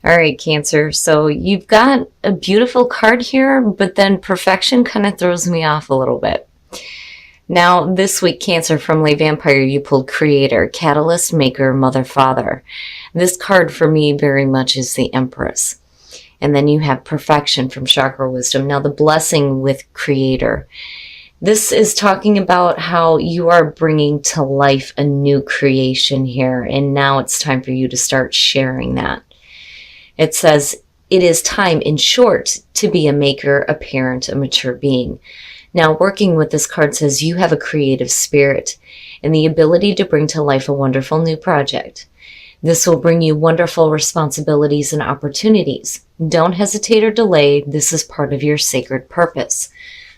All right, Cancer. So you've got a beautiful card here, but then perfection kind of throws me off a little bit. Now, this week, Cancer, from Lay Vampire, you pulled Creator, Catalyst, Maker, Mother, Father. This card for me very much is the Empress. And then you have Perfection from Chakra Wisdom. Now, the Blessing with Creator. This is talking about how you are bringing to life a new creation here, and now it's time for you to start sharing that. It says, it is time, in short, to be a maker, a parent, a mature being. Now, working with this card says you have a creative spirit and the ability to bring to life a wonderful new project. This will bring you wonderful responsibilities and opportunities. Don't hesitate or delay. This is part of your sacred purpose.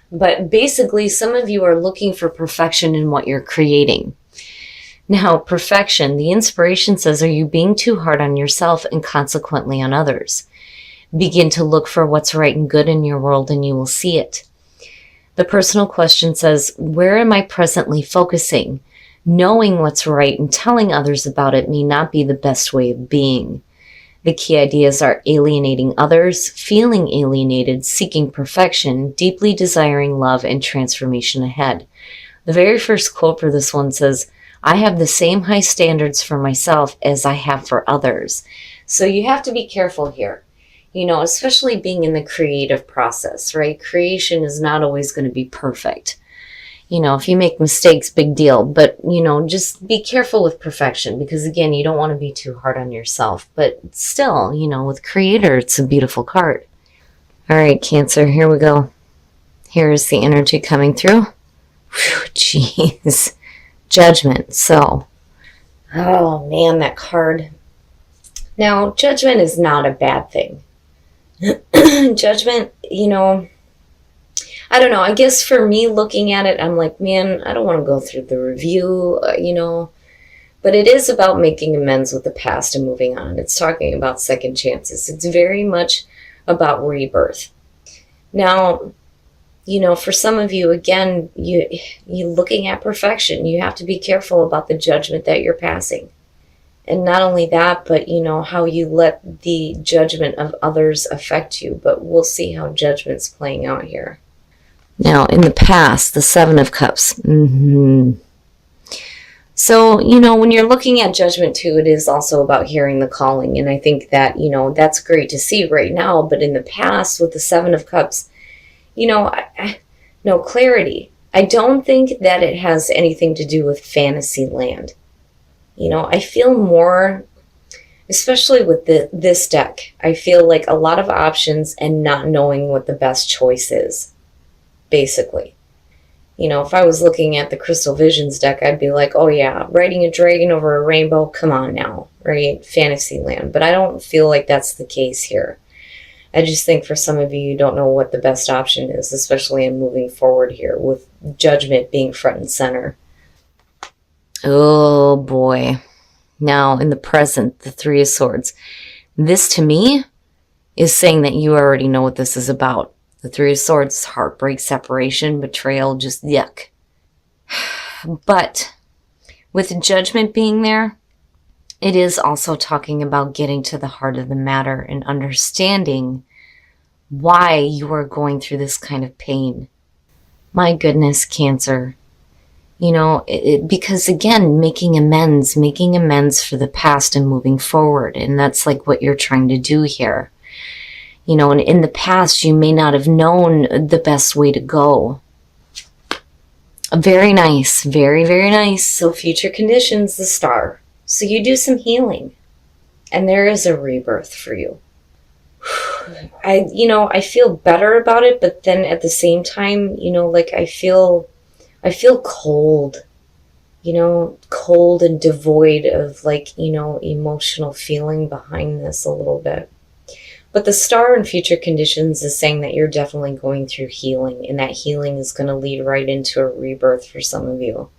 But basically, some of you are looking for perfection in what you're creating. Now, perfection, the inspiration says, are you being too hard on yourself and consequently on others? Begin to look for what's right and good in your world and you will see it. The personal question says, where am I presently focusing? Knowing what's right and telling others about it may not be the best way of being. The key ideas are alienating others, feeling alienated, seeking perfection, deeply desiring love, and transformation ahead. The very first quote for this one says, I have the same high standards for myself as I have for others. So you have to be careful here. Especially being in the creative process, right? Creation is not always going to be perfect. If you make mistakes, big deal. But, just be careful with perfection because, again, you don't want to be too hard on yourself. But still, with Creator, it's a beautiful card. All right, Cancer, here we go. Here is the energy coming through. Jeez. Judgment. So, oh, man, that card. Now, judgment is not a bad thing. Judgment, I don't know. I guess for me looking at it, I'm like, man, I don't want to go through the review, but it is about making amends with the past and moving on. It's talking about second chances. It's very much about rebirth. Now, for some of you, again, you looking at perfection, you have to be careful about the judgment that you're passing. And not only that, but, how you let the judgment of others affect you. But we'll see how judgment's playing out here. Now, in the past, the Seven of Cups. So, when you're looking at judgment too, it is also about hearing the calling. And I think that, that's great to see right now. But in the past, with the Seven of Cups, no clarity. I don't think that it has anything to do with fantasy land. I feel more, especially with this deck, I feel like a lot of options and not knowing what the best choice is, basically. If I was looking at the Crystal Visions deck, I'd be like, oh yeah, riding a dragon over a rainbow, come on now, right? Fantasyland. But I don't feel like that's the case here. I just think for some of you, you don't know what the best option is, especially in moving forward here with judgment being front and center. Oh boy. Now in the present, the Three of Swords. This to me is saying that you already know what this is about. The Three of Swords, heartbreak, separation, betrayal, just yuck. But with judgment being there, it is also talking about getting to the heart of the matter and understanding why you are going through this kind of pain. My goodness, Cancer. Because again, making amends for the past and moving forward. And that's like what you're trying to do here. And in the past, you may not have known the best way to go. Very nice. Very, very nice. So future conditions, the Star. So you do some healing. And there is a rebirth for you. I feel better about it, but then at the same time, I feel cold, cold and devoid of emotional feeling behind this a little bit. But the Star in future conditions is saying that you're definitely going through healing, and that healing is going to lead right into a rebirth for some of you.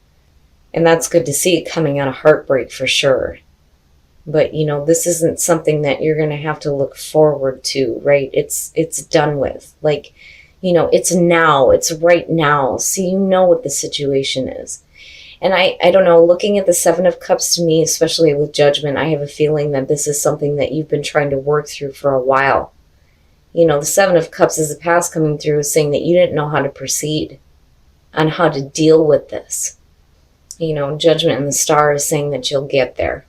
And that's good to see, coming out of heartbreak for sure. But, this isn't something that you're going to have to look forward to, right? It's done with. It's now. It's right now. So you know what the situation is. And I don't know, looking at the Seven of Cups to me, especially with Judgment, I have a feeling that this is something that you've been trying to work through for a while. You know, the Seven of Cups is the past coming through, saying that you didn't know how to proceed, on how to deal with this. You know, Judgment and the Star is saying that you'll get there.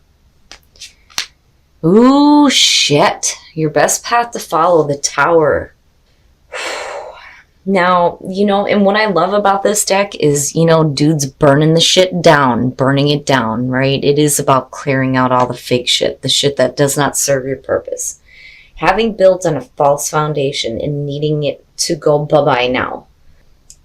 Ooh, shit. Your best path to follow, the Tower. Now, you know, and what I love about this deck is, you know, dudes burning the shit down, burning it down, right? It is about clearing out all the fake shit, the shit that does not serve your purpose. Having built on a false foundation and needing it to go bye-bye now.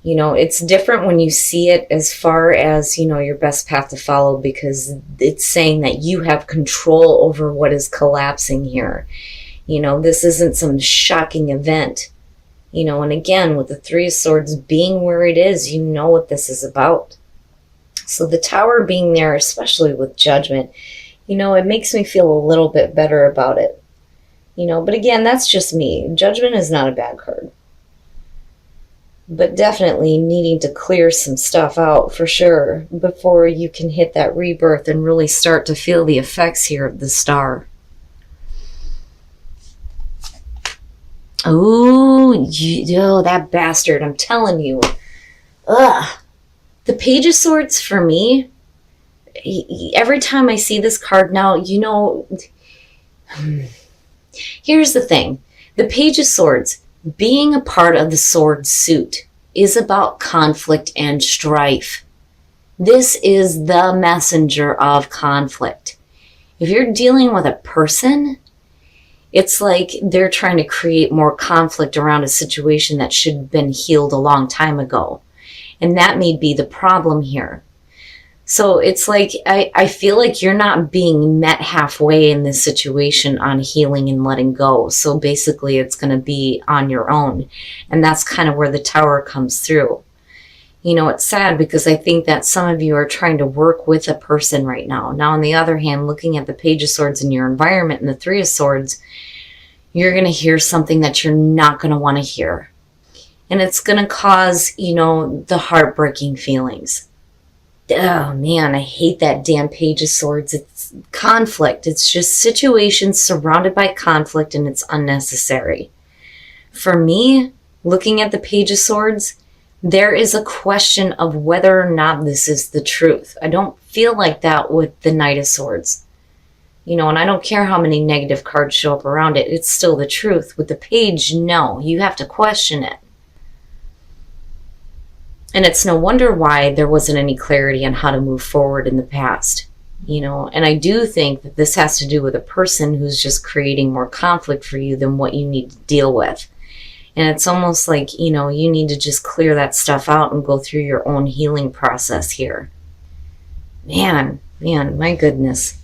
You know, it's different when you see it as far as, you know, your best path to follow, because it's saying that you have control over what is collapsing here. You know, this isn't some shocking event. You know, and again, with the Three of Swords being where it is, you know what this is about. So the Tower being there, especially with Judgment, you know, it makes me feel a little bit better about it. You know, but again, that's just me. Judgment is not a bad card. But definitely needing to clear some stuff out for sure before you can hit that rebirth and really start to feel the effects here of the Star. Oh, that bastard, I'm telling you. Ugh. The Page of Swords for me, every time I see this card now, you know, here's the thing. The Page of Swords, being a part of the sword suit, is about conflict and strife. This is the messenger of conflict. If you're dealing with a person, it's like they're trying to create more conflict around a situation that should have been healed a long time ago. And that may be the problem here. So it's like, I feel like you're not being met halfway in this situation on healing and letting go. So basically it's going to be on your own. And that's kind of where the Tower comes through. You know, it's sad because I think that some of you are trying to work with a person right now. Now, on the other hand, looking at the Page of Swords in your environment and the Three of Swords, you're going to hear something that you're not going to want to hear. And it's going to cause, you know, the heartbreaking feelings. Oh, man, I hate that damn Page of Swords. It's conflict. It's just situations surrounded by conflict, and it's unnecessary. For me, looking at the Page of Swords, there is a question of whether or not this is the truth. I don't feel like that with the Knight of Swords. You know, and I don't care how many negative cards show up around it. It's still the truth. With the Page, no. You have to question it. And it's no wonder why there wasn't any clarity on how to move forward in the past. You know, and I do think that this has to do with a person who's just creating more conflict for you than what you need to deal with. And it's almost like, you know, you need to just clear that stuff out and go through your own healing process here. Man, my goodness.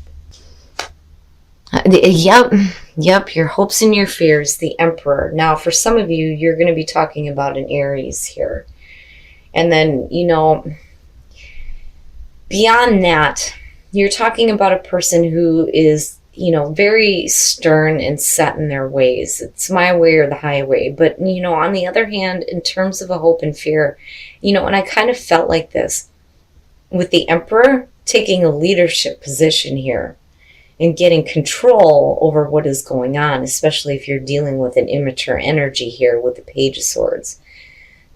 Yep, your hopes and your fears, the Emperor. Now, for some of you, you're going to be talking about an Aries here. And then, you know, beyond that, you're talking about a person who is, you know, very stern and set in their ways. It's my way or the highway. But, you know, on the other hand, in terms of a hope and fear, you know, and I kind of felt like this with the Emperor taking a leadership position here and getting control over what is going on, especially if you're dealing with an immature energy here with the Page of Swords.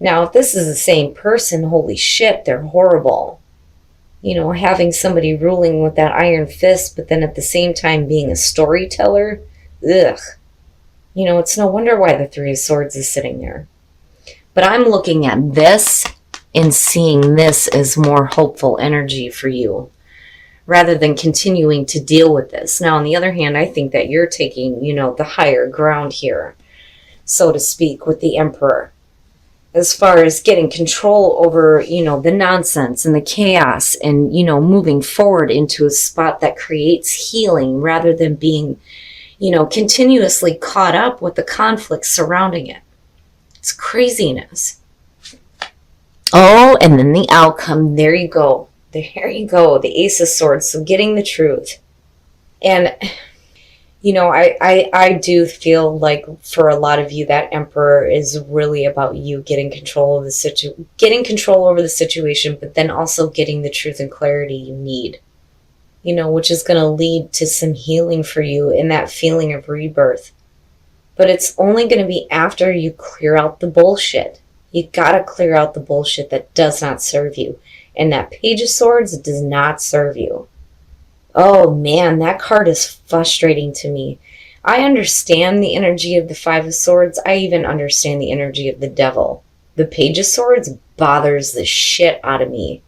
Now, if this is the same person, holy shit, they're horrible. You know, having somebody ruling with that iron fist, but then at the same time being a storyteller, ugh. You know, it's no wonder why the Three of Swords is sitting there. But I'm looking at this and seeing this as more hopeful energy for you, rather than continuing to deal with this. Now, on the other hand, I think that you're taking, you know, the higher ground here, so to speak, with the Emperor. As far as getting control over, you know, the nonsense and the chaos and, you know, moving forward into a spot that creates healing rather than being, you know, continuously caught up with the conflict surrounding it. It's craziness. Oh, and then the outcome. There you go. There you go. The Ace of Swords. So getting the truth. And, I do feel like for a lot of you, that Emperor is really about you getting control of getting control over the situation, but then also getting the truth and clarity you need, which is going to lead to some healing for you in that feeling of rebirth. But it's only going to be after you clear out the bullshit. You got to clear out the bullshit that does not serve you. And that Page of Swords does not serve you. Oh man, that card is frustrating to me. I understand the energy of the Five of Swords. I even understand the energy of the Devil. The Page of Swords bothers the shit out of me.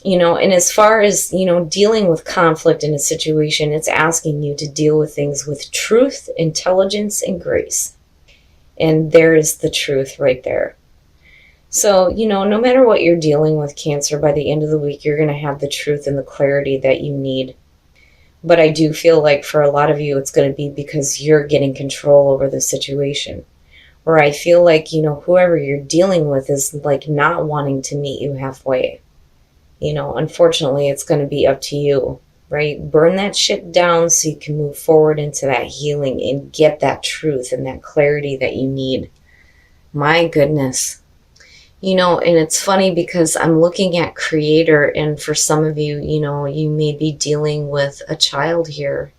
And as far as, dealing with conflict in a situation, it's asking you to deal with things with truth, intelligence, and grace. And there is the truth right there. So, no matter what you're dealing with, Cancer, by the end of the week, you're going to have the truth and the clarity that you need. But I do feel like for a lot of you, it's going to be because you're getting control over the situation. Or I feel like, whoever you're dealing with is like not wanting to meet you halfway. Unfortunately, it's going to be up to you, right? Burn that shit down so you can move forward into that healing and get that truth and that clarity that you need. My goodness. And it's funny because I'm looking at Creator, and for some of you, you may be dealing with a child here,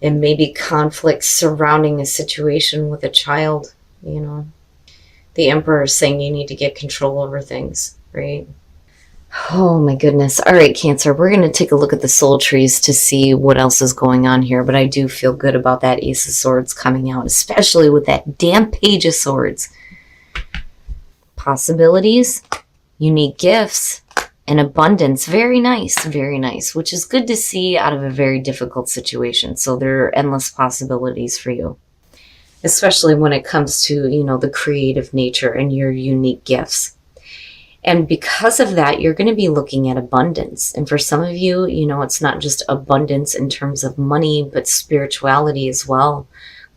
and maybe conflicts surrounding a situation with a child, The Emperor is saying you need to get control over things, right? Oh my goodness. All right, Cancer, we're going to take a look at the soul trees to see what else is going on here, but I do feel good about that Ace of Swords coming out, especially with that damn Page of Swords. Possibilities, unique gifts, and abundance. Very nice, which is good to see out of a very difficult situation. So there are endless possibilities for you, especially when it comes to, the creative nature and your unique gifts. And because of that, you're going to be looking at abundance. And for some of you, it's not just abundance in terms of money, but spirituality as well.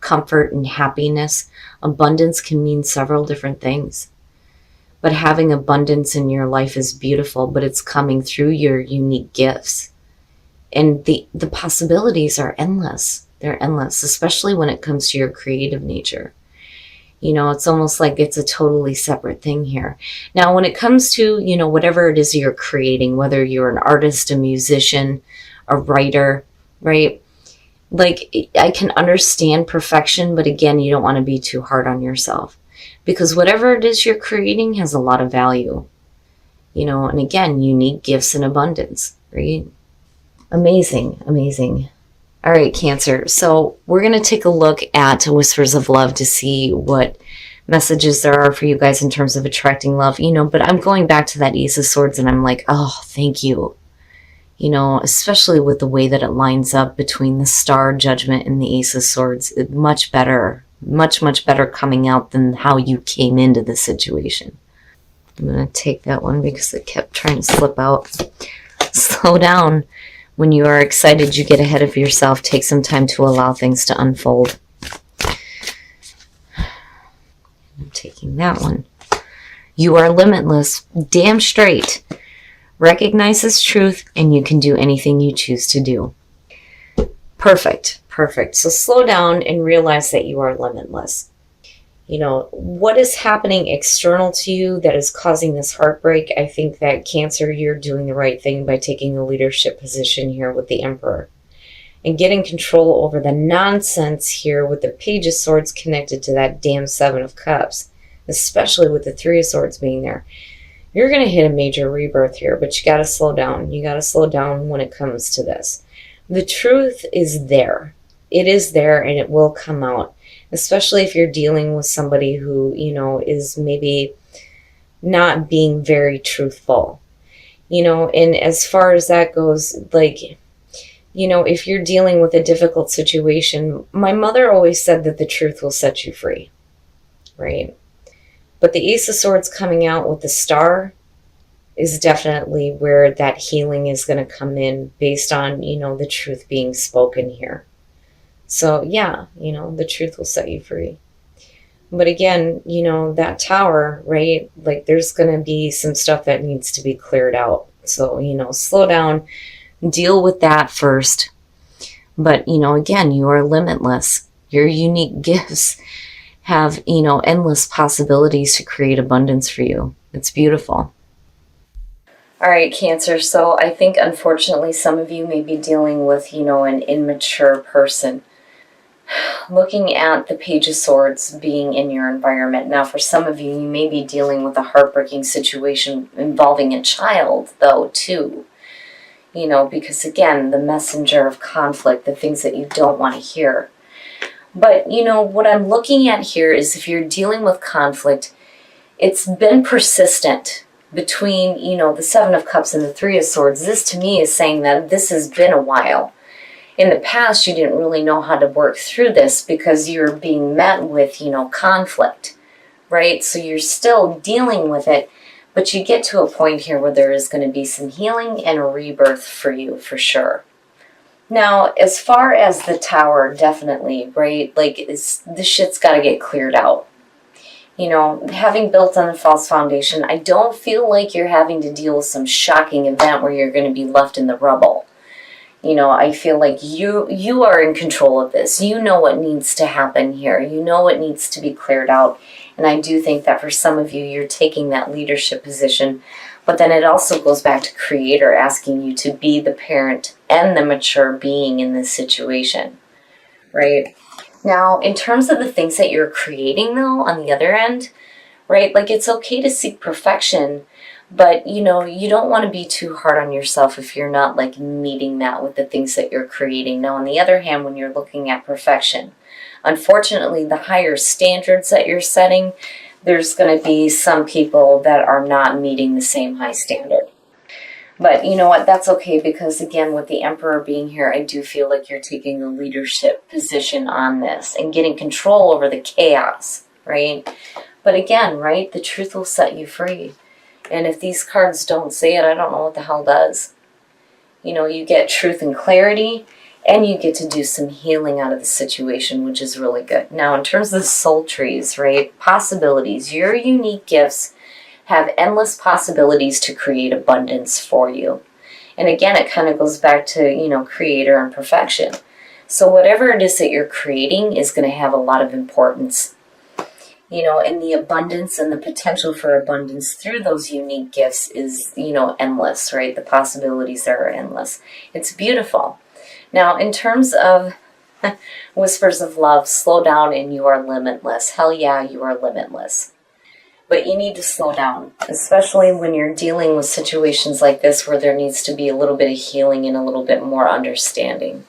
Comfort and happiness. Abundance can mean several different things. But having abundance in your life is beautiful, but it's coming through your unique gifts. And the possibilities are endless. They're endless, especially when it comes to your creative nature. It's almost like it's a totally separate thing here. Now, when it comes to, whatever it is you're creating, whether you're an artist, a musician, a writer, right? Like, I can understand perfection, but again, you don't want to be too hard on yourself. Because whatever it is you're creating has a lot of value. And again, unique gifts and abundance, right? Amazing. All right, Cancer. So we're going to take a look at Whispers of Love to see what messages there are for you guys in terms of attracting love, but I'm going back to that Ace of Swords and I'm like, oh, thank you. Especially with the way that it lines up between the Star, Judgment, and the Ace of Swords. Much better, much better coming out than how you came into the situation. I'm going to take that one because it kept trying to slip out. Slow down. When you are excited, you get ahead of yourself. Take some time to allow things to unfold. I'm taking that one. You are limitless. Damn straight. Recognize this truth, and you can do anything you choose to do. Perfect. So slow down and realize that you are limitless. What is happening external to you that is causing this heartbreak? I think that Cancer, you're doing the right thing by taking a leadership position here with the Emperor and getting control over the nonsense here with the Page of Swords connected to that damn Seven of Cups, especially with the Three of Swords being there. You're going to hit a major rebirth here, but you got to slow down. You got to slow down when it comes to this. The truth is there. It is there, and it will come out. Especially if you're dealing with somebody who, is maybe not being very truthful. And as far as that goes, like, if you're dealing with a difficult situation, my mother always said that the truth will set you free, right? But the Ace of Swords coming out with the Star is definitely where that healing is going to come in based on, the truth being spoken here. So yeah, the truth will set you free. But again, that Tower, right? Like there's going to be some stuff that needs to be cleared out. So, slow down, deal with that first. But, again, you are limitless. Your unique gifts have, endless possibilities to create abundance for you. It's beautiful. All right, Cancer. So I think, unfortunately, some of you may be dealing with, an immature person. Looking at the Page of Swords being in your environment. Now, for some of you, you may be dealing with a heartbreaking situation involving a child, though, too. Because, again, the messenger of conflict, the things that you don't want to hear. But, what I'm looking at here is if you're dealing with conflict, it's been persistent between, the Seven of Cups and the Three of Swords. This, to me, is saying that this has been a while. In the past, you didn't really know how to work through this because you're being met with, conflict, right? So you're still dealing with it, but you get to a point here where there is going to be some healing and a rebirth for you, for sure. Now, as far as the Tower, definitely, right? Like, this shit's got to get cleared out. Having built on a false foundation, I don't feel like you're having to deal with some shocking event where you're going to be left in the rubble. I feel like you are in control of this. You know what needs to happen here. You know what needs to be cleared out. And I do think that for some of you, you're taking that leadership position. But then it also goes back to Creator asking you to be the parent and the mature being in this situation, right? Now, in terms of the things that you're creating, though, on the other end, right, like it's okay to seek perfection, but, you don't want to be too hard on yourself if you're not, like, meeting that with the things that you're creating. Now, on the other hand, when you're looking at perfection, unfortunately, the higher standards that you're setting, there's going to be some people that are not meeting the same high standard. But you know what? That's okay because, again, with the Emperor being here, I do feel like you're taking a leadership position on this and getting control over the chaos, right? But again, right, the truth will set you free. And if these cards don't say it, I don't know what the hell does. You get truth and clarity, and you get to do some healing out of the situation, which is really good. Now, in terms of the soul trees, right, possibilities, your unique gifts have endless possibilities to create abundance for you. And again, it kind of goes back to, Creator and perfection. So whatever it is that you're creating is going to have a lot of importance. And the abundance and the potential for abundance through those unique gifts is, endless, right? The possibilities are endless. It's beautiful. Now, in terms of whispers of love, slow down and you are limitless. Hell yeah, you are limitless. But you need to slow down, especially when you're dealing with situations like this where there needs to be a little bit of healing and a little bit more understanding.